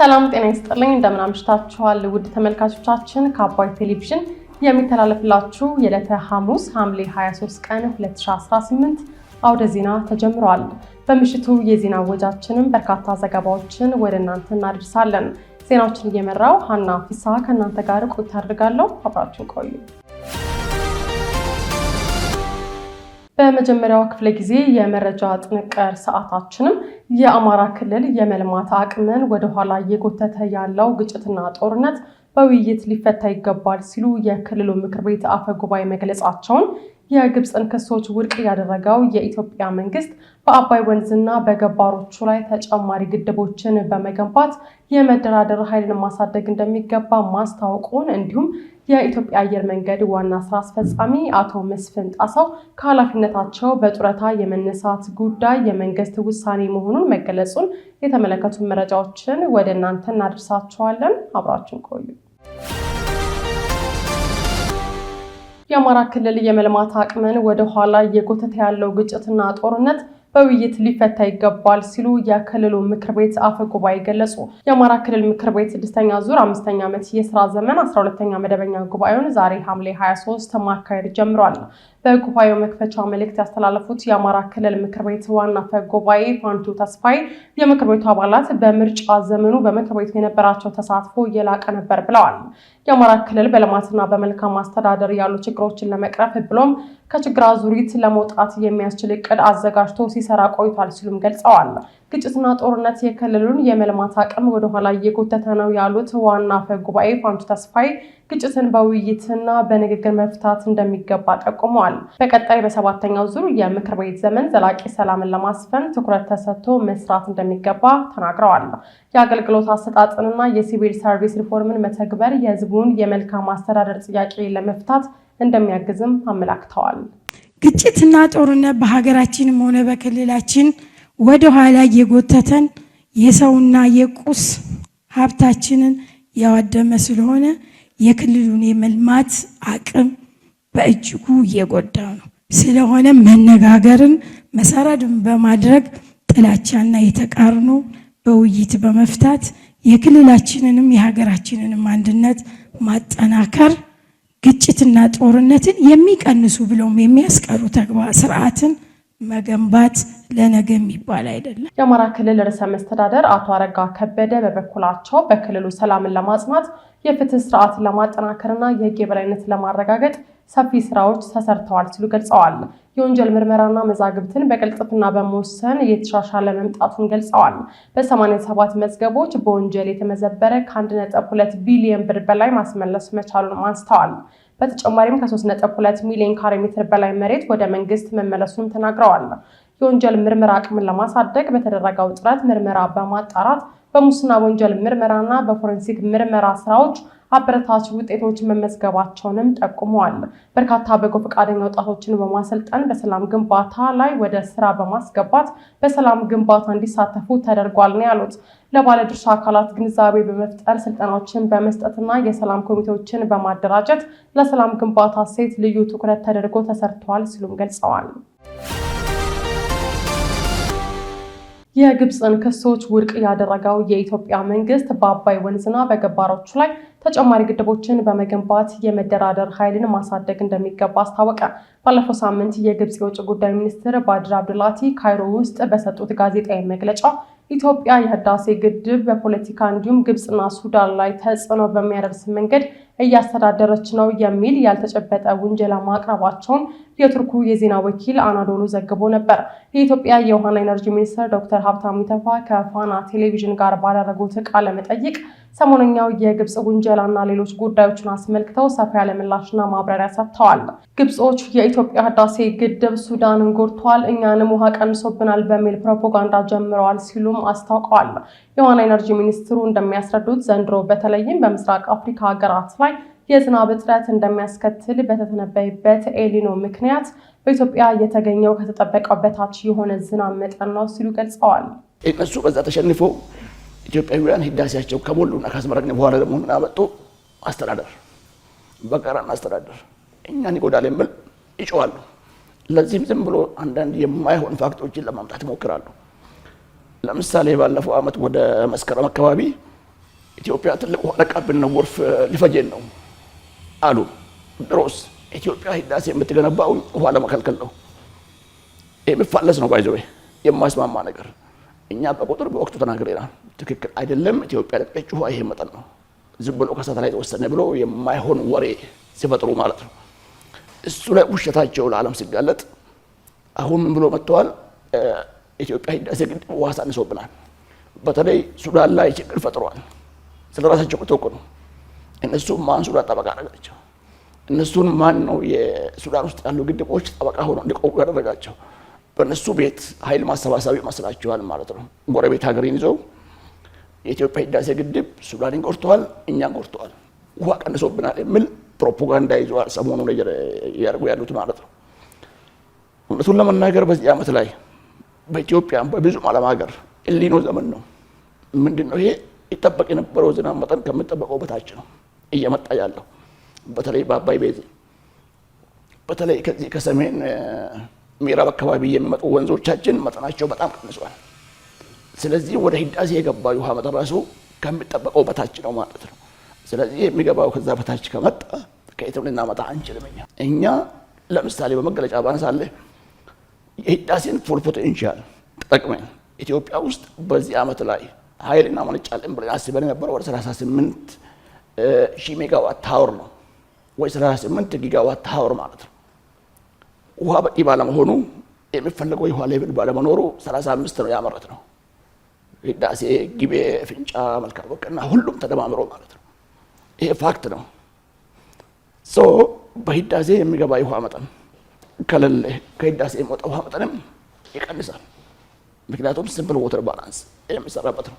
ሰላም ጤና ይስጥልኝ እንደምን አምሽታችኋል ውድ ተመልካቾቻችን ከአባይ ቴሌቪዥን የሚተላለፍላችሁ የዕለተ ሐሙስ ሐምሌ 23 ቀን 2018 አውደ ዜና ተጀምሯል። በምሽቱ የዜና ወጃችንም በርካታ ዘገባዎችን ወደ እናንተ እናደርሳለን። ዜናዎችን እየመራው ሀና ፊሳ ከእናንተ ጋር ቆይታ አድርጋለሁ። አብራችሁን ቆዩ። በመጀመሪያው ክፍለ ጊዜ የመረጃ ጥንቅር ሰዓታችንም የአማራ ክልል የመልማት አቅምን ወደ ኋላ እየጎተተ ያለው ግጭትና ጦርነት በውይይት ሊፈታ ይገባል ሲሉ የክልሉ ምክር ቤት አፈ ጉባኤ መግለጻቸውን፣ የግብፅን ክሶች ውድቅ ያደረገው የኢትዮጵያ መንግስት በአባይ ወንዝና በገባሮቹ ላይ ተጨማሪ ግድቦችን በመገንባት የመደራደር ኃይልን ማሳደግ እንደሚገባ ማስታወቁን፣ እንዲሁም የኢትዮጵያ አየር መንገድ ዋና ስራ አስፈጻሚ አቶ መስፍን ጣሰው ከኃላፊነታቸው በጡረታ የመነሳት ጉዳይ የመንግስት ውሳኔ መሆኑን መገለጹን የተመለከቱ መረጃዎችን ወደ እናንተ እናደርሳችኋለን። አብራችሁን ቆዩ። የአማራ ክልል የመልማት አቅምን ወደ ኋላ እየጎተተ ያለው ግጭትና ጦርነት በውይይት ሊፈታ ይገባል ሲሉ የክልሉ ምክር ቤት አፈ ጉባኤ ገለጹ። የአማራ ክልል ምክር ቤት 6ኛ ዙር 5ኛ ዓመት የሥራ ዘመን 12ኛ መደበኛ ጉባኤውን ዛሬ ሐምሌ 23 ማካሄድ ጀምሯል። በጉባኤው መክፈቻ መልእክት ያስተላለፉት የአማራ ክልል ምክር ቤት ዋና አፈ ጉባኤ ፋንቱ ተስፋይ የምክር ቤቱ አባላት በምርጫ ዘመኑ በምክር ቤቱ የነበራቸው ተሳትፎ የላቀ ነበር ብለዋል። የአማራ ክልል በልማትና በመልካም አስተዳደር ያሉ ችግሮችን ለመቅረፍ ብሎም ከችግር አዙሪት ለመውጣት የሚያስችል እቅድ አዘጋጅቶ ሲሰራ ቆይቷል ሲሉም ገልጸዋል። ግጭትና ጦርነት የክልሉን የመልማት አቅም ወደ ኋላ እየጎተተ ነው ያሉት ዋና አፈ ጉባኤ ፋንቱ ተስፋይ ግጭትን በውይይትና በንግግር መፍታት እንደሚገባ ጠቁመዋል። በቀጣይ በሰባተኛው ዙር የምክር ቤት ዘመን ዘላቂ ሰላምን ለማስፈን ትኩረት ተሰጥቶ መስራት እንደሚገባ ተናግረዋል። የአገልግሎት አሰጣጥንና የሲቪል ሰርቪስ ሪፎርምን መተግበር የህዝቡን የመልካም አስተዳደር ጥያቄ ለመፍታት እንደሚያግዝም አመላክተዋል። ግጭትና ጦርነት በሀገራችንም ሆነ በክልላችን ወደ ኋላ የጎተተን የሰውና የቁስ ሀብታችንን ያወደመ ስለሆነ የክልሉን የመልማት አቅም በእጅጉ እየጎዳው ነው። ስለሆነ መነጋገርን መሰረት በማድረግ ጥላቻና የተቃርኖ በውይይት በመፍታት የክልላችንንም የሀገራችንንም አንድነት ማጠናከር ግጭትና ጦርነትን የሚቀንሱ ብሎም የሚያስቀሩ ተግባር ስርዓትን መገንባት ለነገ የሚባል አይደለም። የአማራ ክልል ርዕሰ መስተዳደር አቶ አረጋ ከበደ በበኩላቸው በክልሉ ሰላምን ለማጽናት የፍትህ ስርዓትን ለማጠናከርና የህግ የበላይነትን ለማረጋገጥ ሰፊ ስራዎች ተሰርተዋል ሲሉ ገልጸዋል። የወንጀል ምርመራና መዛግብትን በቅልጥፍና በመወሰን እየተሻሻለ መምጣቱን ገልጸዋል። በ87 መዝገቦች በወንጀል የተመዘበረ ከ1.2 ቢሊዮን ብር በላይ ማስመለስ መቻሉን አንስተዋል። በተጨማሪም ከ3.2 ሚሊዮን ካሬ ሜትር በላይ መሬት ወደ መንግስት መመለሱን ተናግረዋል። የወንጀል ምርመራ አቅምን ለማሳደግ በተደረገው ጥረት ምርመራ በማጣራት በሙስና ወንጀል ምርመራና በፎረንሲክ ምርመራ ስራዎች አበረታች ውጤቶች መመዝገባቸውንም ጠቁመዋል። በርካታ በጎ ፈቃደኛ ወጣቶችን በማሰልጠን በሰላም ግንባታ ላይ ወደ ስራ በማስገባት በሰላም ግንባታ እንዲሳተፉ ተደርጓል ነው ያሉት። ለባለድርሻ አካላት ግንዛቤ በመፍጠር ስልጠናዎችን በመስጠትና የሰላም ኮሚቴዎችን በማደራጀት ለሰላም ግንባታ ሴት ልዩ ትኩረት ተደርጎ ተሰርቷል ሲሉም ገልጸዋል። የግብፅን ክሶች ውድቅ ያደረገው የኢትዮጵያ መንግስት በአባይ ወንዝና በገባሮቹ ላይ ተጨማሪ ግድቦችን በመገንባት የመደራደር ኃይልን ማሳደግ እንደሚገባ አስታወቀ። ባለፈው ሳምንት የግብፅ የውጭ ጉዳይ ሚኒስትር ባድር አብዱላቲ ካይሮ ውስጥ በሰጡት ጋዜጣዊ መግለጫ ኢትዮጵያ የህዳሴ ግድብ በፖለቲካ እንዲሁም ግብፅና ሱዳን ላይ ተጽዕኖ በሚያደርስ መንገድ እያስተዳደረች ነው የሚል ያልተጨበጠ ውንጀላ ማቅረባቸውን የቱርኩ የዜና ወኪል አናዶሉ ዘግቦ ነበር። የኢትዮጵያ የውሃና ኢነርጂ ሚኒስትር ዶክተር ሀብታሙ ኢተፋ ከፋና ቴሌቪዥን ጋር ባደረጉት ቃለ መጠይቅ ሰሞነኛው የግብፅ ውንጀላና ሌሎች ጉዳዮችን አስመልክተው ሰፋ ያለ ምላሽና ማብራሪያ ሰጥተዋል። ግብጾች የኢትዮጵያ ህዳሴ ግድብ ሱዳንን ጎድቷል፣ እኛንም ውሃ ቀንሶብናል በሚል ፕሮፓጋንዳ ጀምረዋል ሲሉም አስታውቀዋል። የውሃና ኢነርጂ ሚኒስትሩ እንደሚያስረዱት ዘንድሮ በተለይም በምስራቅ አፍሪካ ሀገራት ላይ የዝናብ እጥረት እንደሚያስከትል በተተነበየበት ኤሊኖ ምክንያት በኢትዮጵያ የተገኘው ከተጠበቀው በታች የሆነ ዝናብ መጠን ነው ሲሉ ገልጸዋል። እነሱ በዛ ተሸንፈው ኢትዮጵያውያን ህዳሴያቸው ከሞሉና ካስመረቅን በኋላ ደግሞ ምን አመጡ? አስተዳደር በጋራ አስተዳደር እኛን ይጎዳል የሚል ይጮዋሉ። ለዚህም ዝም ብሎ አንዳንድ የማይሆን ፋክቶችን ለማምጣት ይሞክራሉ። ለምሳሌ ባለፈው አመት ወደ መስከረም አካባቢ ኢትዮጵያ ትልቅ ውሃ ለቃብን ነው ጎርፍ ሊፈጀን ነው አሉ። ድሮስ ኢትዮጵያ ህዳሴ የምትገነባው ውሃ ለመከልከል ነው። የሚፋለስ ነው ባይዘው የማስማማ ነገር እኛ በቁጥር በወቅቱ ተናግረናል። ትክክል አይደለም። ኢትዮጵያ ለቀቀችው ውሃ ይሄ መጠን ነው ዝም ብሎ ከሳተላይት ወሰነ ብሎ የማይሆን ወሬ ሲፈጥሩ ማለት ነው። እሱ ላይ ውሸታቸው ለዓለም ሲጋለጥ አሁን ምን ብሎ መጥተዋል? ኢትዮጵያ ህዳሴ ግድብ ውሃ ሳንሶብናል። በተለይ ሱዳን ላይ ችግር ፈጥሯል። ስለራሳቸው ከተወቁ ነው። እነሱ ማን ሱዳን ጠበቃ አደረጋቸው? እነሱን ማን ነው የሱዳን ውስጥ ያሉ ግድቦች ጠበቃ ሆኖ እንዲቆሙ ያደረጋቸው? በእነሱ ቤት ኃይል ማሰባሰብ ይመስላችኋል ማለት ነው። ጎረቤት ሀገርን ይዘው የኢትዮጵያ ህዳሴ ግድብ ሱዳንን ጎድተዋል፣ እኛን ጎድተዋል፣ ውሃ ቀንሶብናል የሚል ፕሮፓጋንዳ ይዘዋል ሰሞኑን እያደረጉ ያሉት ማለት ነው። እውነቱን ለመናገር በዚህ ዓመት ላይ በኢትዮጵያ በብዙ ዓለም ሀገር ኤልኒኖ ዘመን ነው። ምንድነው ይሄ? ይጠበቅ የነበረው ዝናብ መጠን ከሚጠበቀው በታች ነው እየመጣ ያለው። በተለይ በአባይ ቤዚን በተለይ ከዚህ ከሰሜን ምዕራብ አካባቢ የሚመጡ ወንዞቻችን መጠናቸው በጣም ቀንሷል። ስለዚህ ወደ ህዳሴ የገባው ውሃ መጠን ራሱ ከሚጠበቀው በታች ነው ማለት ነው። ስለዚህ የሚገባው ከዛ በታች ከመጣ ከየትም ልናመጣ አንችልም። እኛ ለምሳሌ በመገለጫ ባነሳለ የህዳሴን ፉል ፖቴንሻል ተጠቅመን ኢትዮጵያ ውስጥ በዚህ ዓመት ላይ ኃይል እናመነጫለን ብለን አስበን የነበረው ወደ 38 ሺህ ሜጋዋት አወር ነው ወይ 38 ጊጋዋት አወር ማለት ነው። ውሃ በቂ ባለመሆኑ የሚፈለገው የውሃ ሌቭል ባለመኖሩ 35 ነው ያመረት ነው። ህዳሴ፣ ግቤ፣ ፍንጫ፣ መልካ ወቅና ሁሉም ተደማምሮ ማለት ነው። ይሄ ፋክት ነው። በህዳሴ የሚገባ የውሃ መጠን ከሌለ ከህዳሴ የሚወጣ ውሃ መጠንም ይቀንሳል። ምክንያቱም ሲምፕል ወተር ባላንስ የሚሰራበት ነው።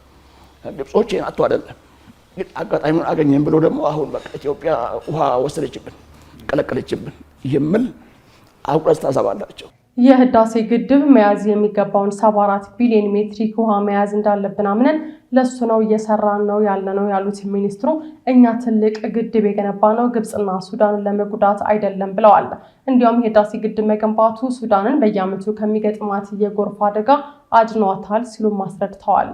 ግብጾች ይሄን አጥቶ አይደለም ግን አጋጣሚውን አገኘን ብሎ ደግሞ አሁን በቃ ኢትዮጵያ ውሃ ወሰደችብን፣ ቀለቀለችብን የሚል አውቀስ ታሰባላቸው። የህዳሴ ግድብ መያዝ የሚገባውን 74 ቢሊዮን ሜትሪክ ውሃ መያዝ እንዳለብን አምነን ለሱ ነው እየሰራን ነው ያለነው ያሉት ሚኒስትሩ እኛ ትልቅ ግድብ የገነባ ነው ግብጽና ሱዳንን ለመጉዳት አይደለም ብለዋል። እንዲያውም የህዳሴ ግድብ መገንባቱ ሱዳንን በየዓመቱ ከሚገጥማት የጎርፍ አደጋ አድኗታል ሲሉ አስረድተዋል።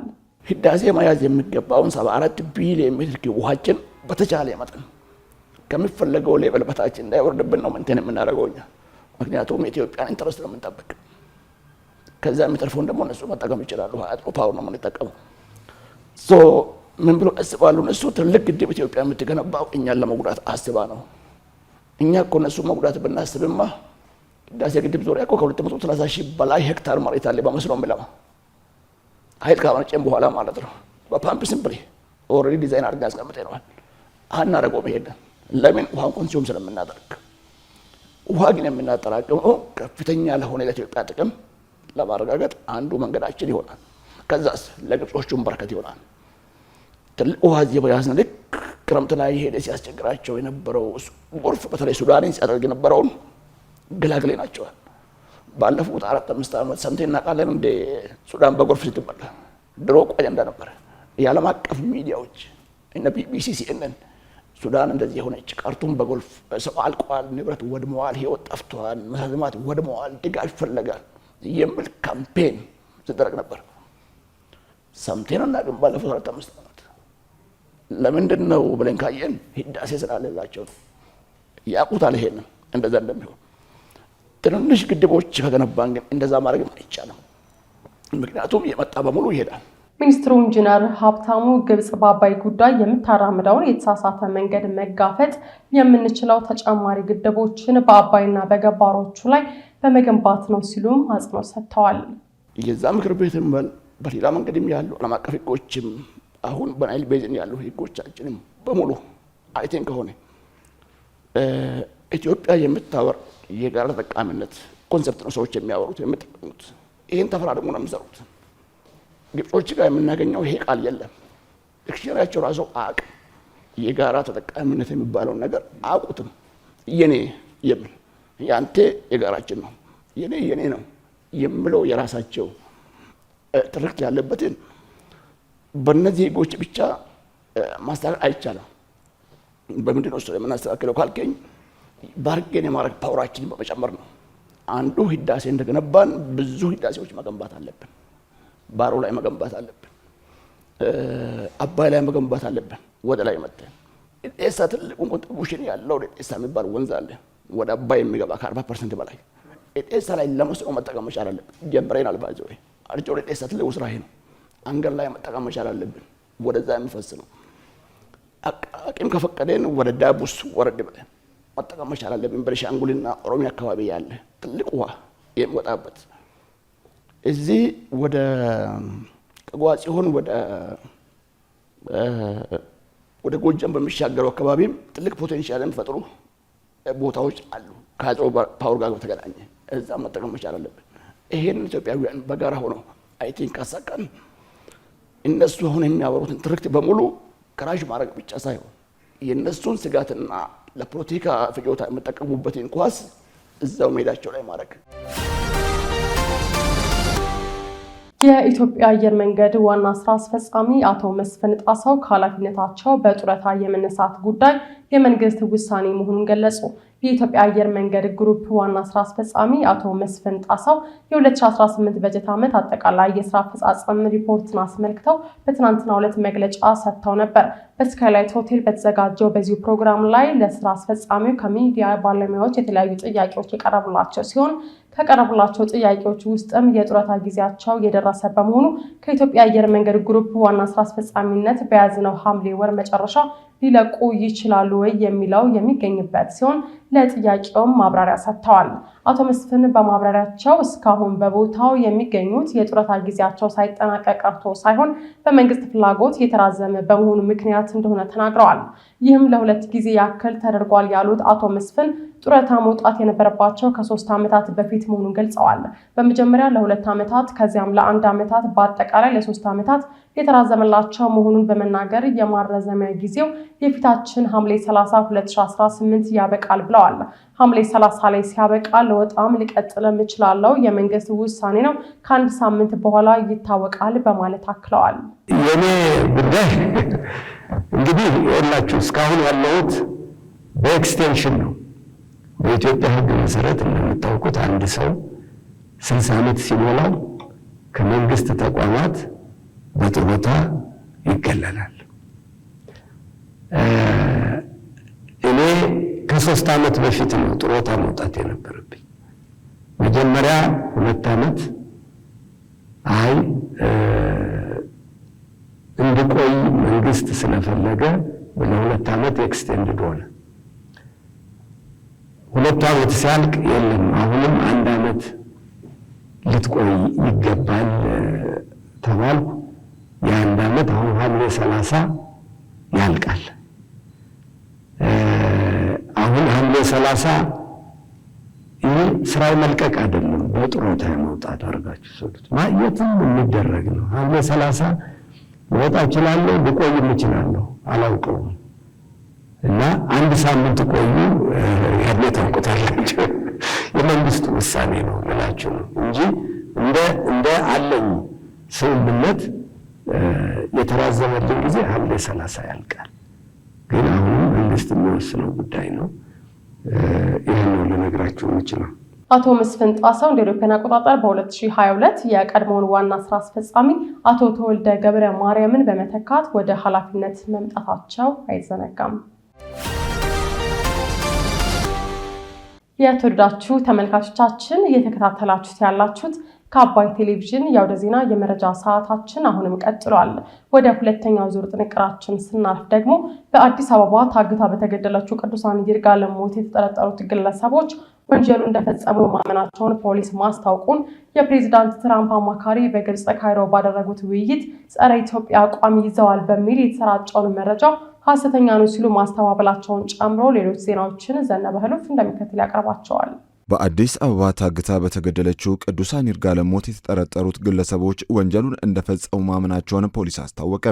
ህዳሴ መያዝ የሚገባውን 74 ቢሊዮን ሜትሪክ ውሃችን በተቻለ መጠን ከሚፈለገው ሌቭል በታች እንዳይወርድብን ነው እንትን የምናደርገው እኛ። ምክንያቱም የኢትዮጵያን ኢንተረስት ነው የምንጠብቅ። ከዛ የሚተርፈውን ደግሞ እነሱ መጠቀም ይችላሉ። ሃይድሮ ፓወር ነው የምንጠቀመው። ምን ብሎ አስባሉ? እነሱ ትልቅ ግድብ ኢትዮጵያ የምትገነባው እኛን ለመጉዳት አስባ ነው። እኛ እኮ እነሱ መጉዳት ብናስብማ ህዳሴ ግድብ ዙሪያ እኮ ከ230 ሺህ በላይ ሄክታር መሬት አለ በመስኖ የሚለማ ኃይል ካመነጨን በኋላ ማለት ነው። በፓምፕ ሲምፕሊ ኦልሬዲ ዲዛይን አድርገን አስቀምጠነዋል። አናደርገውም ይሄንን ለምን? ውሃን ኮንሱም ስለምናደርግ። ውሃ ግን የምናጠራቅመው ከፍተኛ ለሆነ ለኢትዮጵያ ጥቅም ለማረጋገጥ አንዱ መንገዳችን ይሆናል። ከዛስ ለግብጾቹም በረከት ይሆናል። ትልቅ ውሃ እዚህ በያዝን ልክ ክረምት ላይ ሄደ ሲያስቸግራቸው የነበረው ጎርፍ በተለይ ሱዳንን ሲያደርግ የነበረውን ገላግሌ ናቸዋል። ባለፉት 4-5 ዓመት ሰምተን እናውቃለን እንደ ሱዳን በጎርፍ ስትበላ። ድሮ ቆየ እንደነበረ የዓለም አቀፍ ሚዲያዎች እነ ቢቢሲ፣ ሲኤንኤን ሱዳን እንደዚህ የሆነች ካርቱም በጎርፍ ሰው አልቋል፣ ንብረት ወድመዋል፣ ህይወት ጠፍቷል፣ መሳዝማት ወድመዋል፣ ድጋፍ ይፈለጋል የሚል ካምፔን ሲደረግ ነበር። ሰምተን እናውቅም ባለፉት 4-5 ዓመት። ለምንድን ነው ብለን ካየን ህዳሴ ስላለላቸው ነው። ያውቁታል ይሄንን እንደዛ እንደሚሆን። ትንንሽ ግድቦች ከገነባን ግን እንደዛ ማድረግ አይቻልም። ምክንያቱም የመጣ በሙሉ ይሄዳል። ሚኒስትሩ ኢንጂነር ሀብታሙ ግብጽ በአባይ ጉዳይ የምታራምደውን የተሳሳተ መንገድ መጋፈጥ የምንችለው ተጨማሪ ግድቦችን በአባይና በገባሮቹ ላይ በመገንባት ነው ሲሉም አጽንኦት ሰጥተዋል። የዛ ምክር ቤትም በሌላ መንገድም ያሉ ዓለም አቀፍ ህጎችም አሁን በናይል ቤዝን ያሉ ህጎቻችንም በሙሉ አይተን ከሆነ ኢትዮጵያ የምታወር የጋራ ተጠቃሚነት ኮንሰፕት ነው ሰዎች የሚያወሩት የሚጠቀሙት። ይሄን ተፈራርሞ ነው የሚሰሩት። ግብጾች ጋር የምናገኘው ይሄ ቃል የለም። ዲክሽነሪያቸው ራሱ አያውቅም። የጋራ ተጠቃሚነት የሚባለውን ነገር አያውቁትም። የኔ የሚል ያንተ የጋራችን ነው፣ የኔ ነው የሚለው የራሳቸው ትርክት ያለበትን በእነዚህ ህጎች ብቻ ማስተካከል አይቻልም። በምንድን ነው እሱ የምናስተካክለው ካልከኝ ባርጌን የማድረግ ፓወራችንን በመጨመር ነው። አንዱ ህዳሴ እንደገነባን ብዙ ህዳሴዎች መገንባት አለብን። ባሮ ላይ መገንባት አለብን። አባይ ላይ መገንባት አለብን። ወደ ላይ መጥተን ዴሳ ትልቁ ኮንትሪቢዩሽን ያለው ዴሳ የሚባል ወንዝ አለ ወደ አባይ የሚገባ ከ40% በላይ ዴሳ ላይ ለመስኖ መጠቀም መቻል አለብን። ጀምረናል። ባይዘው አርጆ ዴሳ ትልቁ ስራ ይሄ ነው። አንገር ላይ መጠቀም መቻል አለብን። ወደዛ የሚፈስ ነው። አቅም ከፈቀደን ወደ ዳቡስ ወረድ ብለን መጠቀም መቻል አለብን። በቤኒሻንጉልና ኦሮሚያ አካባቢ ያለ ትልቁ ውሃ የሚወጣበት እዚህ ወደ ከጓጽዮን ወደ ጎጃም በሚሻገረው አካባቢም ትልቅ ፖቴንሻል የሚፈጥሩ ቦታዎች አሉ። ከአጽሮ ፓወር ጋር በተገናኘ እዛ መጠቀም መቻል አለብን። ይሄን ኢትዮጵያውያን በጋራ ሆነው አይ ቲንክ ካሳካን እነሱ አሁን የሚያወሩትን ትርክት በሙሉ ክራሽ ማድረግ ብቻ ሳይሆን የነሱን ስጋትና ለፖለቲካ ፍጆታ የሚጠቀሙበትን ኳስ እዛው ሜዳቸው ላይ ማድረግ። የኢትዮጵያ አየር መንገድ ዋና ስራ አስፈጻሚ አቶ መስፍን ጣሰው ከኃላፊነታቸው በጡረታ የመነሳት ጉዳይ የመንግስት ውሳኔ መሆኑን ገለጹ። የኢትዮጵያ አየር መንገድ ግሩፕ ዋና ስራ አስፈጻሚ አቶ መስፍን ጣሰው የ2018 በጀት ዓመት አጠቃላይ የስራ አፈጻጸም ሪፖርትን አስመልክተው በትናንትናው ዕለት መግለጫ ሰጥተው ነበር። በስካይላይት ሆቴል በተዘጋጀው በዚሁ ፕሮግራም ላይ ለስራ አስፈጻሚው ከሚዲያ ባለሙያዎች የተለያዩ ጥያቄዎች የቀረቡላቸው ሲሆን ከቀረቡላቸው ጥያቄዎች ውስጥም የጡረታ ጊዜያቸው የደረሰ በመሆኑ ከኢትዮጵያ አየር መንገድ ግሩፕ ዋና ስራ አስፈጻሚነት በያዝነው ሐምሌ ወር መጨረሻ ሊለቁ ይችላሉ ወይ የሚለው የሚገኝበት ሲሆን ለጥያቄውም ማብራሪያ ሰጥተዋል። አቶ መስፍን በማብራሪያቸው እስካሁን በቦታው የሚገኙት የጡረታ ጊዜያቸው ሳይጠናቀቅ ቀርቶ ሳይሆን በመንግስት ፍላጎት የተራዘመ በመሆኑ ምክንያት እንደሆነ ተናግረዋል። ይህም ለ2 ጊዜ ያክል ተደርጓል ያሉት አቶ መስፍን ጡረታ መውጣት የነበረባቸው ከ3 ዓመታት በፊት መሆኑን ገልጸዋል። በመጀመሪያ ለ2 ዓመታት ከዚያም ለ1 ዓመታት በአጠቃላይ ለ3 ዓመታት የተራዘመላቸው መሆኑን በመናገር የማራዘሚያ ጊዜው የፊታችን ሐምሌ 30 2018 ያበቃል ብለዋል። ሐምሌ 30 ላይ ሲያበቃ ለወጣም ሊቀጥልም እችላለሁ። የመንግስት ውሳኔ ነው። ከአንድ ሳምንት በኋላ ይታወቃል በማለት አክለዋል። የኔ ጉዳይ እንግዲህ ያላችሁ እስካሁን ያለሁት በኤክስቴንሽን ነው። በኢትዮጵያ ሕግ መሰረት እንደምታውቁት አንድ ሰው 60 ዓመት ሲሞላው ከመንግስት ተቋማት በጡረታ ይገለላል። እኔ ከ3 ዓመት በፊት ነው ጡረታ መውጣት የነበረብኝ። መጀመሪያ 2 ዓመት እንድቆይ መንግስት ስለፈለገ ለ2 ዓመት ኤክስቴንድድ ሆነ። 2 ዓመት ሲያልቅ የለም አሁንም 1 ዓመት ልትቆይ ይገባል ተባልኩ። የ1 ዓመት አሁን ሐምሌ 30 ያልቃል። አሁን ሐምሌ 30 ይህ ስራ መልቀቅ አይደለም፣ በጡረታ መውጣት አድርጋችሁ ሰዱት። ማየትም የሚደረግ ነው። ሐምሌ 30 ወጣ እችላለሁ፣ ልቆይም እችላለሁ፣ አላውቀውም። እና 1 ሳምንት ቆዩ፣ ያኔ ታውቁታላችሁ። የመንግስት ውሳኔ ነው ልላችሁ ነው እንጂ እንደ አለኝ ስምምነት የተራዘመልን ጊዜ ሐምሌ 30 ያልቃል። ግን አሁንም መንግስት የሚወስነው ጉዳይ ነው። ይሄን ነው ልነግራችሁ የምችለው። አቶ መስፍን ጣሰው እንደ አውሮፓውያን አቆጣጠር በ2022 የቀድሞውን ዋና ስራ አስፈጻሚ አቶ ተወልደ ገብረ ማርያምን በመተካት ወደ ኃላፊነት መምጣታቸው አይዘነጋም። የተወደዳችሁ ተመልካቾቻችን እየተከታተላችሁት ያላችሁት ከአባይ ቴሌቪዥን የአውደ ዜና የመረጃ ሰዓታችን አሁንም ቀጥሏል። ወደ ሁለተኛው ዙር ጥንቅራችን ስናልፍ ደግሞ በአዲስ አበባ ታግታ በተገደለችው ቅዱሳን ይርጋለም ሞት የተጠረጠሩት ግለሰቦች ወንጀሉ እንደፈጸሙ ማመናቸውን ፖሊስ ማስታወቁን የፕሬዝዳንት ትራምፕ አማካሪ በግብጽ ካይሮ ባደረጉት ውይይት ጸረ ኢትዮጵያ አቋም ይዘዋል በሚል የተሰራጨውን መረጃ ሐሰተኛ ነው ሲሉ ማስተባበላቸውን ጨምሮ ሌሎች ዜናዎችን ዘነበ ህሉፍ እንደሚከተል ያቀርባቸዋል። በአዲስ አበባ ታግታ በተገደለችው ቅዱሳን ይርጋለም ሞት የተጠረጠሩት ግለሰቦች ወንጀሉን እንደፈጸሙ ማመናቸውን ፖሊስ አስታወቀ።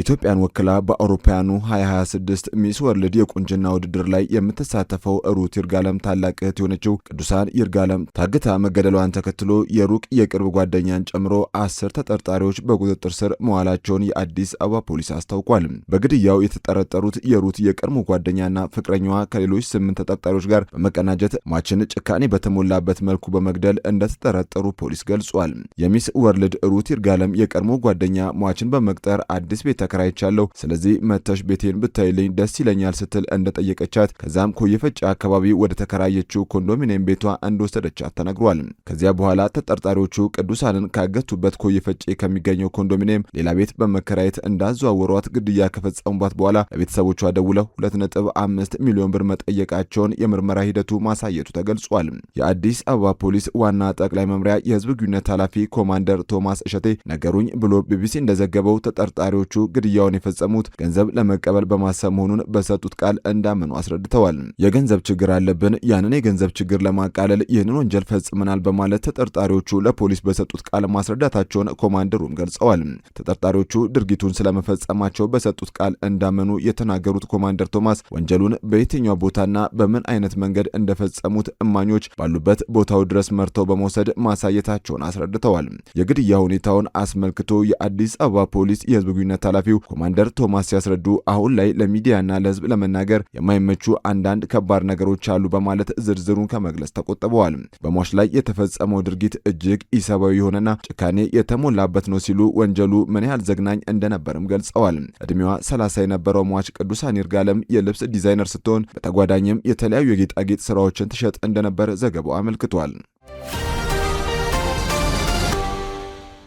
ኢትዮጵያን ወክላ በአውሮፓውያኑ 2026 ሚስ ወርልድ የቁንጅና ውድድር ላይ የምትሳተፈው ሩት ይርጋለም ታላቅ እህት የሆነችው ቅዱሳን ይርጋለም ታግታ መገደሏን ተከትሎ የሩቅ የቅርብ ጓደኛን ጨምሮ 10 ተጠርጣሪዎች በቁጥጥር ስር መዋላቸውን የአዲስ አበባ ፖሊስ አስታውቋል። በግድያው የተጠረጠሩት የሩት የቀድሞ ጓደኛና ፍቅረኛዋ ከሌሎች 8 ተጠርጣሪዎች ጋር በመቀናጀት ማችን ጭካኔ በተሞላበት መልኩ በመግደል እንደተጠረጠሩ ፖሊስ ገልጿል። የሚስ ወርልድ ሩት ይርጋለም የቀድሞ ጓደኛ ሟችን በመቅጠር አዲስ ቤት ተከራይቻለሁ፣ ስለዚህ መተሽ ቤቴን ብታይልኝ ደስ ይለኛል ስትል እንደጠየቀቻት ከዛም ኮየፈጫ አካባቢ ወደ ተከራየችው ኮንዶሚኒየም ቤቷ እንደወሰደቻት ተነግሯል። ከዚያ በኋላ ተጠርጣሪዎቹ ቅዱሳንን ካገቱበት ኮየፈጬ ከሚገኘው ኮንዶሚኒየም ሌላ ቤት በመከራየት እንዳዘዋወሯት ግድያ ከፈጸሙባት በኋላ ለቤተሰቦቿ ደውለው 2.5 ሚሊዮን ብር መጠየቃቸውን የምርመራ ሂደቱ ማሳየቱ ተገልጿል። የአዲስ አበባ ፖሊስ ዋና ጠቅላይ መምሪያ የህዝብ ግንኙነት ኃላፊ ኮማንደር ቶማስ እሸቴ ነገሩኝ ብሎ ቢቢሲ እንደዘገበው ተጠርጣሪዎቹ ግድያውን የፈጸሙት ገንዘብ ለመቀበል በማሰብ መሆኑን በሰጡት ቃል እንዳመኑ አስረድተዋል። የገንዘብ ችግር አለብን፣ ያንን የገንዘብ ችግር ለማቃለል ይህንን ወንጀል ፈጽመናል በማለት ተጠርጣሪዎቹ ለፖሊስ በሰጡት ቃል ማስረዳታቸውን ኮማንደሩም ገልጸዋል። ተጠርጣሪዎቹ ድርጊቱን ስለመፈጸማቸው በሰጡት ቃል እንዳመኑ የተናገሩት ኮማንደር ቶማስ ወንጀሉን በየትኛው ቦታና በምን አይነት መንገድ እንደፈጸሙት እማኞች ባሉበት ቦታው ድረስ መርተው በመውሰድ ማሳየታቸውን አስረድተዋል። የግድያ ሁኔታውን አስመልክቶ የአዲስ አበባ ፖሊስ የህዝብ ግንኙነት ኃላፊው ኮማንደር ቶማስ ሲያስረዱ አሁን ላይ ለሚዲያና ለህዝብ ለመናገር የማይመቹ አንዳንድ ከባድ ነገሮች አሉ በማለት ዝርዝሩን ከመግለጽ ተቆጥበዋል። በሟች ላይ የተፈጸመው ድርጊት እጅግ ኢሰብአዊ የሆነና ጭካኔ የተሞላበት ነው ሲሉ ወንጀሉ ምን ያህል ዘግናኝ እንደነበርም ገልጸዋል። እድሜዋ 30 የነበረው ሟች ቅዱሳን ይርጋለም የልብስ ዲዛይነር ስትሆን በተጓዳኝም የተለያዩ የጌጣጌጥ ስራዎችን ትሸጥ እንደነበር ዘገባው አመልክቷል።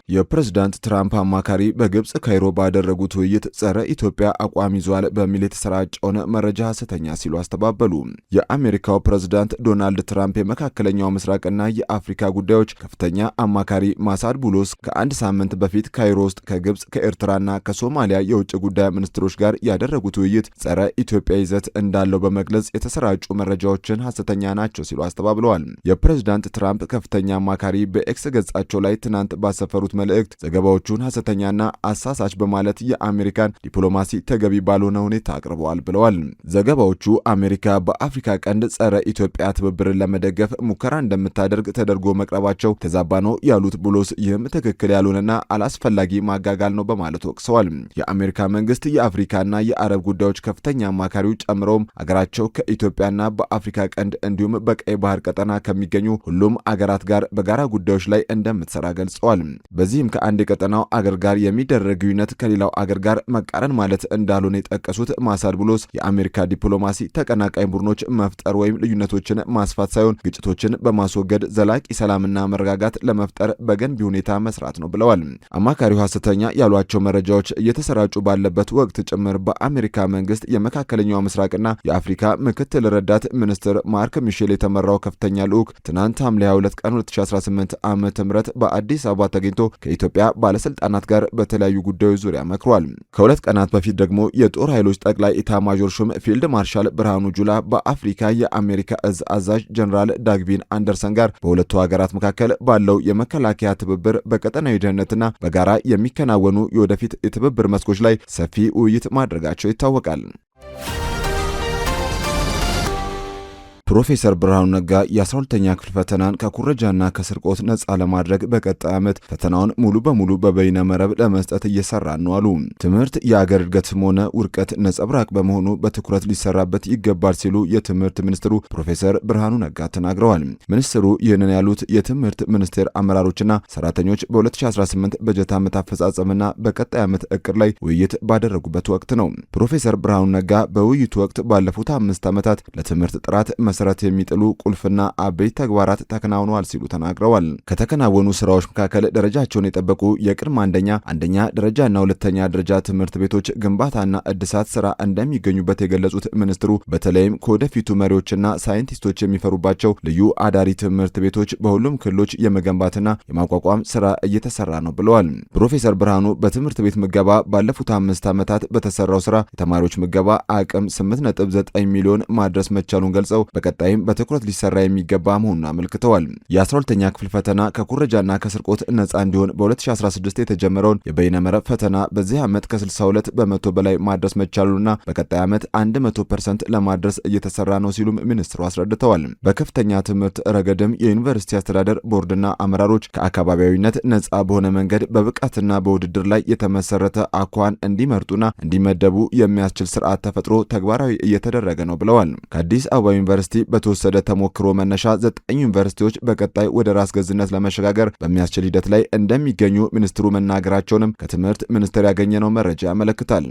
የፕሬዝዳንት ትራምፕ አማካሪ በግብጽ ካይሮ ባደረጉት ውይይት ጸረ ኢትዮጵያ አቋም ይዟል በሚል የተሰራጨውን መረጃ ሐሰተኛ ሲሉ አስተባበሉ። የአሜሪካው ፕሬዝዳንት ዶናልድ ትራምፕ የመካከለኛው ምስራቅና የአፍሪካ ጉዳዮች ከፍተኛ አማካሪ ማሳድ ቡሎስ ከአንድ ሳምንት በፊት ካይሮ ውስጥ ከግብጽ ከኤርትራና ከሶማሊያ የውጭ ጉዳይ ሚኒስትሮች ጋር ያደረጉት ውይይት ጸረ ኢትዮጵያ ይዘት እንዳለው በመግለጽ የተሰራጩ መረጃዎችን ሐሰተኛ ናቸው ሲሉ አስተባብለዋል። የፕሬዝዳንት ትራምፕ ከፍተኛ አማካሪ በኤክስ ገጻቸው ላይ ትናንት ባሰፈሩት መልእክት ዘገባዎቹን ሐሰተኛና አሳሳች በማለት የአሜሪካን ዲፕሎማሲ ተገቢ ባልሆነ ሁኔታ አቅርበዋል ብለዋል። ዘገባዎቹ አሜሪካ በአፍሪካ ቀንድ ጸረ ኢትዮጵያ ትብብርን ለመደገፍ ሙከራ እንደምታደርግ ተደርጎ መቅረባቸው ተዛባ ነው ያሉት ቡሎስ ይህም ትክክል ያልሆነና አላስፈላጊ ማጋጋል ነው በማለት ወቅሰዋል። የአሜሪካ መንግስት የአፍሪካና የአረብ ጉዳዮች ከፍተኛ አማካሪው ጨምረውም አገራቸው ከኢትዮጵያና በአፍሪካ ቀንድ እንዲሁም በቀይ ባህር ቀጠና ከሚገኙ ሁሉም አገራት ጋር በጋራ ጉዳዮች ላይ እንደምትሰራ ገልጸዋል። በዚህም ከአንድ የቀጠናው አገር ጋር የሚደረግ ግንኙነት ከሌላው አገር ጋር መቃረን ማለት እንዳልሆነ የጠቀሱት ማሳድ ቡሎስ የአሜሪካ ዲፕሎማሲ ተቀናቃኝ ቡድኖች መፍጠር ወይም ልዩነቶችን ማስፋት ሳይሆን ግጭቶችን በማስወገድ ዘላቂ ሰላምና መረጋጋት ለመፍጠር በገንቢ ሁኔታ መስራት ነው ብለዋል። አማካሪው ሐሰተኛ ያሏቸው መረጃዎች እየተሰራጩ ባለበት ወቅት ጭምር በአሜሪካ መንግስት የመካከለኛው ምስራቅና የአፍሪካ ምክትል ረዳት ሚኒስትር ማርክ ሚሼል የተመራው ከፍተኛ ልዑክ ትናንት ሐምሌ 22 ቀን 2018 ዓ.ም በአዲስ አበባ ተገኝቶ ከኢትዮጵያ ባለስልጣናት ጋር በተለያዩ ጉዳዮች ዙሪያ መክሯል። ከሁለት ቀናት በፊት ደግሞ የጦር ኃይሎች ጠቅላይ ኢታማዦር ሹም ፊልድ ማርሻል ብርሃኑ ጁላ በአፍሪካ የአሜሪካ እዝ አዛዥ ጀነራል ዳግቪን አንደርሰን ጋር በሁለቱ ሀገራት መካከል ባለው የመከላከያ ትብብር በቀጠናዊ ደህንነትና በጋራ የሚከናወኑ የወደፊት የትብብር መስኮች ላይ ሰፊ ውይይት ማድረጋቸው ይታወቃል። ፕሮፌሰር ብርሃኑ ነጋ የ12ኛ ክፍል ፈተናን ከኩረጃና ከስርቆት ነጻ ለማድረግ በቀጣይ ዓመት ፈተናውን ሙሉ በሙሉ በበይነ መረብ ለመስጠት እየሰራ ነው አሉ። ትምህርት የአገር እድገትም ሆነ ውድቀት ነጸብራቅ በመሆኑ በትኩረት ሊሰራበት ይገባል ሲሉ የትምህርት ሚኒስትሩ ፕሮፌሰር ብርሃኑ ነጋ ተናግረዋል። ሚኒስትሩ ይህንን ያሉት የትምህርት ሚኒስቴር አመራሮችና ሰራተኞች በ2018 በጀት ዓመት አፈጻጸምና በቀጣይ ዓመት እቅድ ላይ ውይይት ባደረጉበት ወቅት ነው። ፕሮፌሰር ብርሃኑ ነጋ በውይይቱ ወቅት ባለፉት 5 ዓመታት ለትምህርት ጥራት መሰረት የሚጥሉ ቁልፍና አበይት ተግባራት ተከናውነዋል ሲሉ ተናግረዋል። ከተከናወኑ ስራዎች መካከል ደረጃቸውን የጠበቁ የቅድመ አንደኛ ደረጃና ሁለተኛ ደረጃ ትምህርት ቤቶች ግንባታና እድሳት ስራ እንደሚገኙበት የገለጹት ሚኒስትሩ በተለይም ከወደፊቱ መሪዎችና ሳይንቲስቶች የሚፈሩባቸው ልዩ አዳሪ ትምህርት ቤቶች በሁሉም ክልሎች የመገንባትና የማቋቋም ስራ እየተሰራ ነው ብለዋል። ፕሮፌሰር ብርሃኑ በትምህርት ቤት ምገባ ባለፉት 5 ዓመታት በተሰራው ስራ የተማሪዎች ምገባ አቅም 8.9 ሚሊዮን ማድረስ መቻሉን ገልጸው በቀጣይም በትኩረት ሊሰራ የሚገባ መሆኑን አመልክተዋል። የ12ኛ ክፍል ፈተና ከኩረጃና ከስርቆት ነጻ እንዲሆን በ2016 የተጀመረውን የበይነመረብ ፈተና በዚህ ዓመት ከ62 በመቶ በላይ ማድረስ መቻሉንና በቀጣይ ዓመት 100% ለማድረስ እየተሰራ ነው ሲሉም ሚኒስትሩ አስረድተዋል። በከፍተኛ ትምህርት ረገድም የዩኒቨርሲቲ አስተዳደር ቦርድና አመራሮች ከአካባቢያዊነት ነጻ በሆነ መንገድ በብቃትና በውድድር ላይ የተመሰረተ አኳኋን እንዲመርጡና እንዲመደቡ የሚያስችል ስርዓት ተፈጥሮ ተግባራዊ እየተደረገ ነው ብለዋል። ከአዲስ አበባ ዩኒቨርሲቲ ዩኒቨርሲቲ በተወሰደ ተሞክሮ መነሻ 9 ዩኒቨርሲቲዎች በቀጣይ ወደ ራስ ገዝነት ለመሸጋገር በሚያስችል ሂደት ላይ እንደሚገኙ ሚኒስትሩ መናገራቸውንም ከትምህርት ሚኒስቴር ያገኘነው መረጃ ያመለክታል።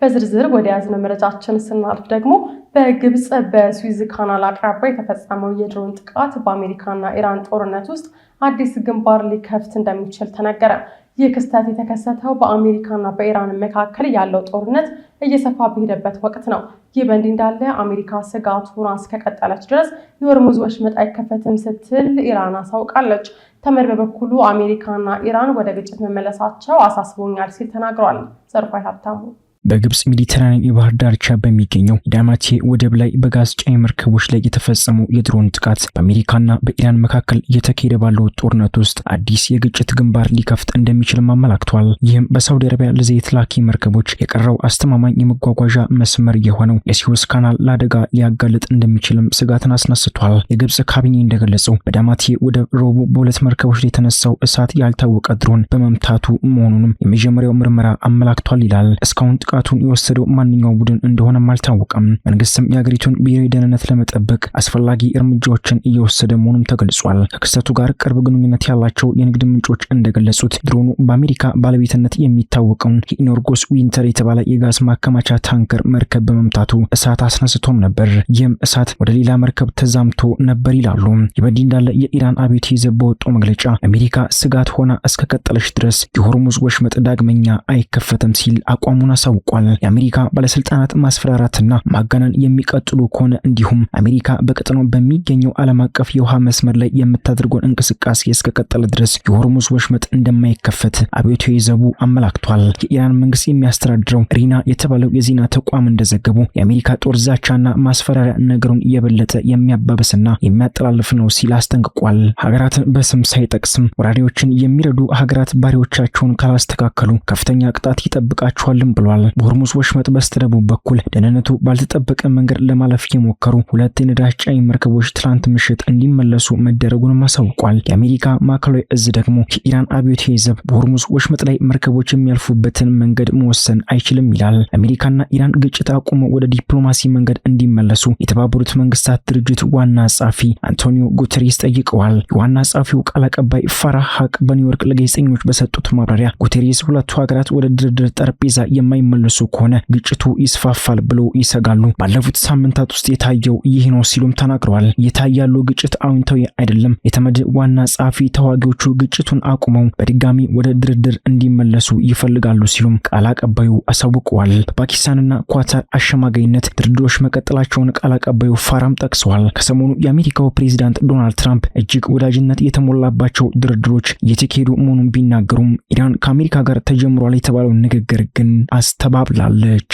በዝርዝር ወደ ያዝነው መረጃችን ስናልፍ ደግሞ በግብጽ በስዊዝ ካናል አቅራቢያ የተፈጸመው የድሮን ጥቃት በአሜሪካና ኢራን ጦርነት ውስጥ አዲስ ግንባር ሊከፍት እንደሚችል ተነገረ። ይህ ክስተት የተከሰተው በአሜሪካና በኢራን መካከል ያለው ጦርነት እየሰፋ በሄደበት ወቅት ነው። ይህ በእንዲህ እንዳለ አሜሪካ ስጋቱን እስከቀጠለች ድረስ የሆርሙዝ ወሽመጥ አይከፈትም ስትል ኢራን አሳውቃለች። ተመድ በበኩሉ አሜሪካና ኢራን ወደ ግጭት መመለሳቸው አሳስቦኛል ሲል ተናግሯል። ዘርፋይ ሀብታሙ በግብጽ ሜዲተራኒያን የባህር ዳርቻ በሚገኘው ዳማቴ ወደብ ላይ በጋዝ ጫኝ መርከቦች ላይ የተፈጸመው የድሮን ጥቃት በአሜሪካና በኢራን መካከል እየተካሄደ ባለው ጦርነት ውስጥ አዲስ የግጭት ግንባር ሊከፍት እንደሚችልም አመላክቷል። ይህም በሳውዲ አረቢያ ለዘይት ላኪ መርከቦች የቀረው አስተማማኝ የመጓጓዣ መስመር የሆነው የስዊዝ ካናል ለአደጋ ሊያጋልጥ እንደሚችልም ስጋትን አስነስቷል። የግብጽ ካቢኔ እንደገለጸው በዳማቴ ወደብ ረቡዕ በሁለት መርከቦች ላይ የተነሳው እሳት ያልታወቀ ድሮን በመምታቱ መሆኑንም የመጀመሪያው ምርመራ አመላክቷል ይላል። እስካሁን ጥቃቱን የወሰደው ማንኛው ቡድን እንደሆነም አልታወቀም። መንግስትም የሀገሪቱን ብሔራዊ ደህንነት ለመጠበቅ አስፈላጊ እርምጃዎችን እየወሰደ መሆኑም ተገልጿል። ከክስተቱ ጋር ቅርብ ግንኙነት ያላቸው የንግድ ምንጮች እንደገለጹት ድሮኑ በአሜሪካ ባለቤትነት የሚታወቀውን ኢኖርጎስ ዊንተር የተባለ የጋዝ ማከማቻ ታንከር መርከብ በመምታቱ እሳት አስነስቶም ነበር። ይህም እሳት ወደ ሌላ መርከብ ተዛምቶ ነበር ይላሉ። ይበዲህ እንዳለ የኢራን አብዮታዊ ዘብ በወጣው መግለጫ አሜሪካ ስጋት ሆና እስከቀጠለች ድረስ የሆርሙዝ ወሽመጥ ዳግመኛ አይከፈትም ሲል አቋሙን አሳውቋል። የአሜሪካ ባለስልጣናት ማስፈራራትና ማጋነን የሚቀጥሉ ከሆነ እንዲሁም አሜሪካ በቀጠናው በሚገኘው ዓለም አቀፍ የውሃ መስመር ላይ የምታደርገውን እንቅስቃሴ እስከቀጠለ ድረስ የሆርሙዝ ወሽመጥ እንደማይከፈት አብዮታዊ ዘቡ አመላክቷል። የኢራን መንግስት የሚያስተዳድረው ሪና የተባለው የዜና ተቋም እንደዘገቡ የአሜሪካ ጦር ዛቻና ማስፈራሪያ ነገሩን የበለጠ የሚያባብስና የሚያጠላልፍ ነው ሲል አስጠንቅቋል። ሀገራትን በስም ሳይጠቅስም ወራሪዎችን የሚረዱ ሀገራት ባሪዎቻቸውን ካላስተካከሉ ከፍተኛ ቅጣት ይጠብቃቸዋልም ብሏል። በሆርሙዝ ወሽመጥ በስተደቡብ በኩል ደህንነቱ ባልተጠበቀ መንገድ ለማለፍ የሞከሩ 2 የነዳጅ ጫኝ መርከቦች ትላንት ምሽት እንዲመለሱ መደረጉን አሳውቋል። የአሜሪካ ማዕከላዊ እዝ ደግሞ የኢራን አብዮታዊ ዘብ በሆርሙዝ ወሽመጥ ላይ መርከቦች የሚያልፉበትን መንገድ መወሰን አይችልም ይላል። አሜሪካና ኢራን ግጭት አቁመው ወደ ዲፕሎማሲ መንገድ እንዲመለሱ የተባበሩት መንግስታት ድርጅት ዋና ጸሐፊ አንቶኒዮ ጉተሬስ ጠይቀዋል። የዋና ጸሐፊው ቃል አቀባይ ፋራህ ሀቅ በኒውዮርክ ለጋዜጠኞች በሰጡት ማብራሪያ ጉተሬስ ሁለቱ ሀገራት ወደ ድርድር ጠረጴዛ የማይመለሱ ከሆነ ግጭቱ ይስፋፋል ብሎ ይሰጋሉ። ባለፉት ሳምንታት ውስጥ የታየው ይህ ነው ሲሉም ተናግረዋል። የታያለው ግጭት አዎንታዊ አይደለም። የተመድ ዋና ጸሐፊ ተዋጊዎቹ ግጭቱን አቁመው በድጋሚ ወደ ድርድር እንዲመለሱ ይፈልጋሉ ሲሉም ቃል አቀባዩ አሳውቀዋል። በፓኪስታንና ኳታር አሸማጋይነት ድርድሮች መቀጠላቸውን ቃል አቀባዩ ፋራም ጠቅሰዋል። ከሰሞኑ የአሜሪካው ፕሬዝዳንት ዶናልድ ትራምፕ እጅግ ወዳጅነት የተሞላባቸው ድርድሮች እየተካሄዱ መሆኑን ቢናገሩም ኢራን ከአሜሪካ ጋር ተጀምሯል የተባለው ንግግር ግን አስተባብላለች።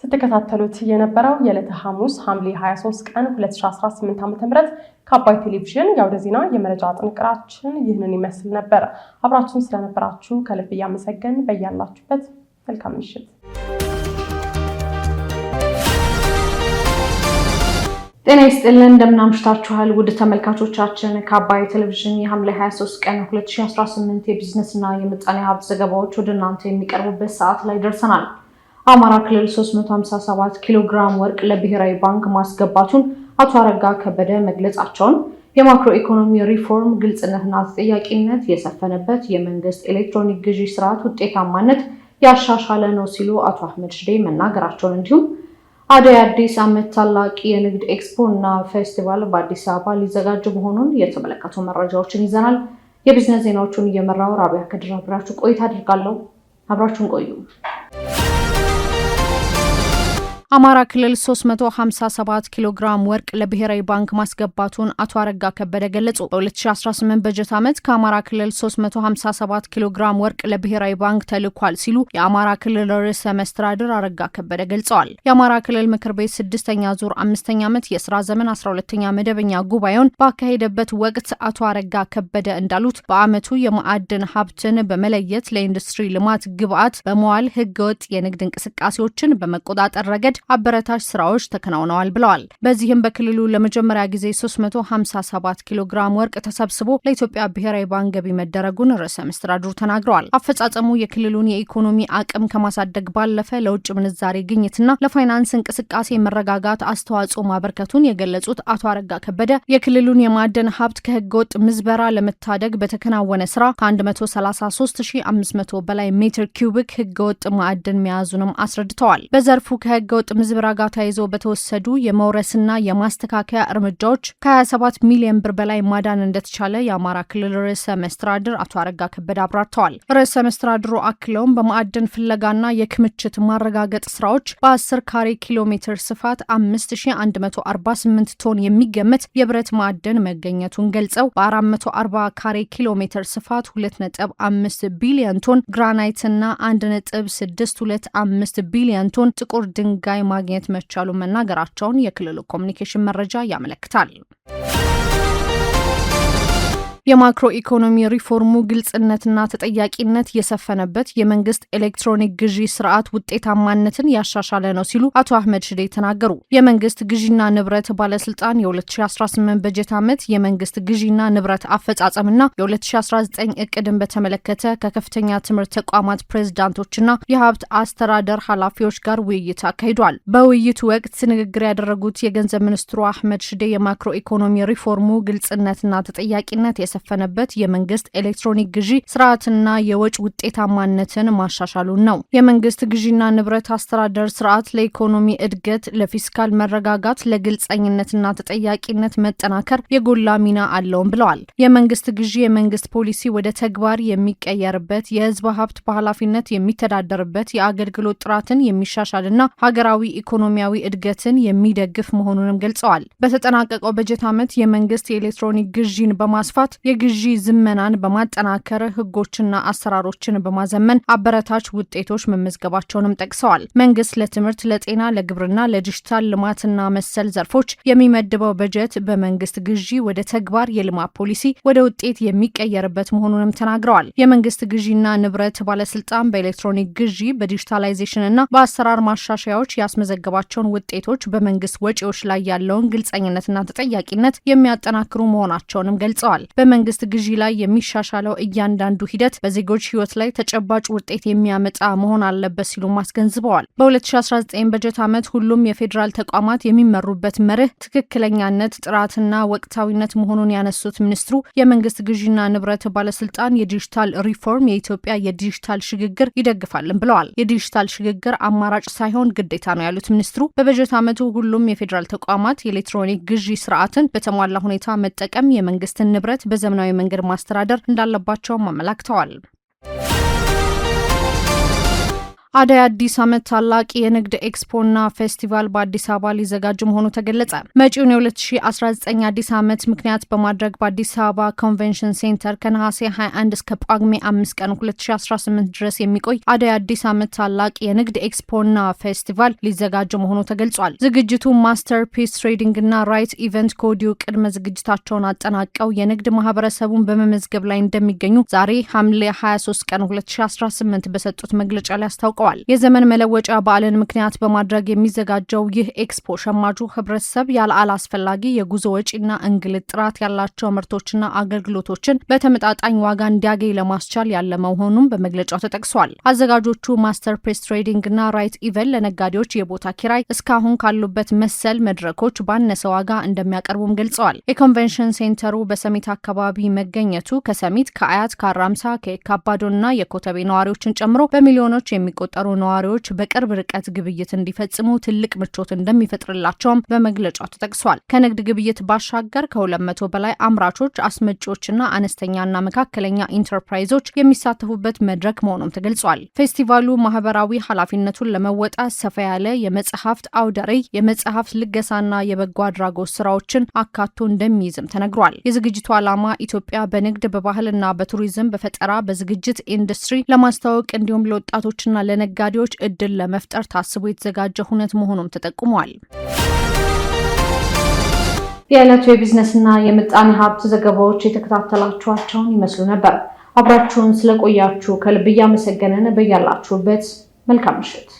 ስትከታተሉት የነበረው የዕለተ ሐሙስ ሐምሌ 23 ቀን 2018 ዓ.ም ከአባይ ቴሌቪዥን የአውደ ዜና የመረጃ ጥንቅራችን ይህንን ይመስል ነበር። አብራችሁን ስለነበራችሁ ከልብ እያመሰገን በያላችሁበት መልካም ምሽት። ጤና ይስጥልን እንደምናምሽታችኋል ውድ ተመልካቾቻችን። ከአባይ ቴሌቪዥን የሐምሌ 23 ቀን 2018 የቢዝነስና የምጣኔ ሀብት ዘገባዎች ወደ እናንተ የሚቀርቡበት ሰዓት ላይ ደርሰናል። አማራ ክልል 357 ኪሎ ግራም ወርቅ ለብሔራዊ ባንክ ማስገባቱን አቶ አረጋ ከበደ መግለጻቸውን፣ የማክሮ ኢኮኖሚ ሪፎርም ግልጽነትና ተጠያቂነት የሰፈነበት የመንግስት ኤሌክትሮኒክ ግዢ ስርዓት ውጤታማነት ያሻሻለ ነው ሲሉ አቶ አህመድ ሽዴ መናገራቸውን፣ እንዲሁም አደይ አዲስ ዓመት ታላቅ የንግድ ኤክስፖ እና ፌስቲቫል በአዲስ አበባ ሊዘጋጁ መሆኑን የተመለከቱ መረጃዎችን ይዘናል። የቢዝነስ ዜናዎቹን እየመራው ራቢያ ከድር አብራችሁ ቆይታ አድርጋለሁ። አብራችሁን ቆዩ። አማራ ክልል 357 ኪሎ ግራም ወርቅ ለብሔራዊ ባንክ ማስገባቱን አቶ አረጋ ከበደ ገለጹ። በ2018 በጀት ዓመት ከአማራ ክልል 357 ኪሎ ግራም ወርቅ ለብሔራዊ ባንክ ተልኳል ሲሉ የአማራ ክልል ርዕሰ መስተዳድር አረጋ ከበደ ገልጸዋል። የአማራ ክልል ምክር ቤት 6ኛ ዙር 5ኛ ዓመት የሥራ ዘመን 12ኛ መደበኛ ጉባኤውን ባካሄደበት ወቅት አቶ አረጋ ከበደ እንዳሉት በዓመቱ የማዕድን ሀብትን በመለየት ለኢንዱስትሪ ልማት ግብዓት በመዋል ህገወጥ የንግድ እንቅስቃሴዎችን በመቆጣጠር ረገድ አበረታች ስራዎች ተከናውነዋል ብለዋል። በዚህም በክልሉ ለመጀመሪያ ጊዜ 357 ኪሎ ግራም ወርቅ ተሰብስቦ ለኢትዮጵያ ብሔራዊ ባንክ ገቢ መደረጉን ርዕሰ መስተዳድሩ ተናግረዋል። አፈጻጸሙ የክልሉን የኢኮኖሚ አቅም ከማሳደግ ባለፈ ለውጭ ምንዛሬ ግኝትና ለፋይናንስ እንቅስቃሴ መረጋጋት አስተዋጽኦ ማበርከቱን የገለጹት አቶ አረጋ ከበደ የክልሉን የማዕድን ሀብት ከህገወጥ ምዝበራ ለመታደግ በተከናወነ ስራ ከ133500 በላይ ሜትር ኪዩቢክ ህገወጥ ማዕድን መያዙንም አስረድተዋል። በዘርፉ ከህገወጥ ምዝበራ ጋር ተያይዞ በተወሰዱ የመውረስና የማስተካከያ እርምጃዎች ከ27 ሚሊዮን ብር በላይ ማዳን እንደተቻለ የአማራ ክልል ርዕሰ መስተዳድር አቶ አረጋ ከበደ አብራርተዋል። ርዕሰ መስተዳድሩ አክለውም በማዕድን ፍለጋና የክምችት ማረጋገጥ ስራዎች በ10 ካሬ ኪሎ ሜትር ስፋት 5148 ቶን የሚገመት የብረት ማዕድን መገኘቱን ገልጸው በ440 ካሬ ኪሎ ሜትር ስፋት 2.5 ቢሊዮን ቶን ግራናይትና 1.625 ቢሊዮን ቶን ጥቁር ድንጋይ ማግኘት መቻሉ መናገራቸውን የክልሉ ኮሙኒኬሽን መረጃ ያመለክታል። የማክሮ ኢኮኖሚ ሪፎርሙ ግልጽነትና ተጠያቂነት የሰፈነበት የመንግስት ኤሌክትሮኒክ ግዢ ስርዓት ውጤታማነትን ያሻሻለ ነው ሲሉ አቶ አህመድ ሽዴ ተናገሩ። የመንግስት ግዢና ንብረት ባለስልጣን የ2018 በጀት ዓመት የመንግስት ግዢና ንብረት አፈጻጸምና የ2019 እቅድን በተመለከተ ከከፍተኛ ትምህርት ተቋማት ፕሬዝዳንቶችና የሀብት አስተዳደር ኃላፊዎች ጋር ውይይት አካሂዷል። በውይይቱ ወቅት ንግግር ያደረጉት የገንዘብ ሚኒስትሩ አህመድ ሽዴ የማክሮ ኢኮኖሚ ሪፎርሙ ግልጽነትና ተጠያቂነት የሰፈነበት የመንግስት ኤሌክትሮኒክ ግዢ ስርዓትና የወጭ ውጤታማነትን ማሻሻሉን ነው። የመንግስት ግዢና ንብረት አስተዳደር ስርዓት ለኢኮኖሚ እድገት፣ ለፊስካል መረጋጋት፣ ለግልጸኝነትና ተጠያቂነት መጠናከር የጎላ ሚና አለውም ብለዋል። የመንግስት ግዢ የመንግስት ፖሊሲ ወደ ተግባር የሚቀየርበት፣ የህዝብ ሀብት በኃላፊነት የሚተዳደርበት፣ የአገልግሎት ጥራትን የሚሻሻልና ሀገራዊ ኢኮኖሚያዊ እድገትን የሚደግፍ መሆኑንም ገልጸዋል። በተጠናቀቀው በጀት ዓመት የመንግስት የኤሌክትሮኒክ ግዢን በማስፋት የግዢ ዝመናን በማጠናከር ህጎችና አሰራሮችን በማዘመን አበረታች ውጤቶች መመዝገባቸውንም ጠቅሰዋል። መንግስት ለትምህርት፣ ለጤና፣ ለግብርና፣ ለዲጂታል ልማትና መሰል ዘርፎች የሚመድበው በጀት በመንግስት ግዢ ወደ ተግባር የልማት ፖሊሲ ወደ ውጤት የሚቀየርበት መሆኑንም ተናግረዋል። የመንግስት ግዢና ንብረት ባለስልጣን በኤሌክትሮኒክ ግዢ፣ በዲጂታላይዜሽንና በአሰራር ማሻሻያዎች ያስመዘገባቸውን ውጤቶች በመንግስት ወጪዎች ላይ ያለውን ግልጸኝነትና ተጠያቂነት የሚያጠናክሩ መሆናቸውንም ገልጸዋል። በመንግስት ግዢ ላይ የሚሻሻለው እያንዳንዱ ሂደት በዜጎች ህይወት ላይ ተጨባጭ ውጤት የሚያመጣ መሆን አለበት ሲሉ አስገንዝበዋል። በ2019 በጀት ዓመት ሁሉም የፌዴራል ተቋማት የሚመሩበት መርህ ትክክለኛነት፣ ጥራትና ወቅታዊነት መሆኑን ያነሱት ሚኒስትሩ የመንግስት ግዢና ንብረት ባለስልጣን የዲጂታል ሪፎርም የኢትዮጵያ የዲጂታል ሽግግር ይደግፋልን ብለዋል። የዲጂታል ሽግግር አማራጭ ሳይሆን ግዴታ ነው ያሉት ሚኒስትሩ በበጀት ዓመቱ ሁሉም የፌዴራል ተቋማት የኤሌክትሮኒክ ግዢ ስርዓትን በተሟላ ሁኔታ መጠቀም፣ የመንግስትን ንብረት በዘመናዊ መንገድ ማስተዳደር እንዳለባቸውም አመላክተዋል። አደይ አዲስ ዓመት ታላቅ የንግድ ኤክስፖና ፌስቲቫል በአዲስ አበባ ሊዘጋጅ መሆኑ ተገለጸ። መጪውን የ2019 አዲስ ዓመት ምክንያት በማድረግ በአዲስ አበባ ኮንቬንሽን ሴንተር ከነሐሴ 21 እስከ ጳጉሜ 5 ቀን 2018 ድረስ የሚቆይ አደይ አዲስ ዓመት ታላቅ የንግድ ኤክስፖና ፌስቲቫል ሊዘጋጅ መሆኑ ተገልጿል። ዝግጅቱ ማስተርፒስ ትሬዲንግና ራይት ኢቨንት ከወዲሁ ቅድመ ዝግጅታቸውን አጠናቀው የንግድ ማህበረሰቡን በመመዝገብ ላይ እንደሚገኙ ዛሬ ሐምሌ 23 ቀን 2018 በሰጡት መግለጫ ላይ አስታውቀዋል። የዘመን መለወጫ በዓልን ምክንያት በማድረግ የሚዘጋጀው ይህ ኤክስፖ ሸማቹ ህብረተሰብ ያለ አላስፈላጊ የጉዞ ወጪና እንግልት ጥራት ያላቸው ምርቶችና አገልግሎቶችን በተመጣጣኝ ዋጋ እንዲያገኝ ለማስቻል ያለ መሆኑን በመግለጫው ተጠቅሷል። አዘጋጆቹ ማስተርፒስ ትሬዲንግና ራይት ኢቨንት ለነጋዴዎች የቦታ ኪራይ እስካሁን ካሉበት መሰል መድረኮች ባነሰ ዋጋ እንደሚያቀርቡም ገልጸዋል። የኮንቬንሽን ሴንተሩ በሰሚት አካባቢ መገኘቱ ከሰሚት፣ ከአያት፣ ከአራምሳ፣ ከየካባዶና የኮተቤ ነዋሪዎችን ጨምሮ በሚሊዮኖች የሚቆጠሩ ነዋሪዎች በቅርብ ርቀት ግብይት እንዲፈጽሙ ትልቅ ምቾት እንደሚፈጥርላቸውም በመግለጫው ተጠቅሷል። ከንግድ ግብይት ባሻገር ከ200 በላይ አምራቾች፣ አስመጪዎችና አነስተኛና መካከለኛ ኢንተርፕራይዞች የሚሳተፉበት መድረክ መሆኑም ተገልጿል። ፌስቲቫሉ ማህበራዊ ኃላፊነቱን ለመወጣት ሰፋ ያለ የመጽሐፍት አውደ ርዕይ፣ የመጽሐፍት ልገሳና የበጎ አድራጎት ስራዎችን አካቶ እንደሚይዝም ተነግሯል። የዝግጅቱ ዓላማ ኢትዮጵያ በንግድ፣ በባህልና በቱሪዝም፣ በፈጠራ፣ በዝግጅት ኢንዱስትሪ ለማስተዋወቅ እንዲሁም ለወጣቶችና ለነጋዴዎች እድል ለመፍጠር ታስቦ የተዘጋጀ ሁነት መሆኑም ተጠቁሟል። የዕለቱ የቢዝነስና የምጣኔ ሀብት ዘገባዎች የተከታተላችኋቸውን ይመስሉ ነበር። አብራችሁን ስለቆያችሁ ከልብ እያመሰገንን በያላችሁበት መልካም ምሽት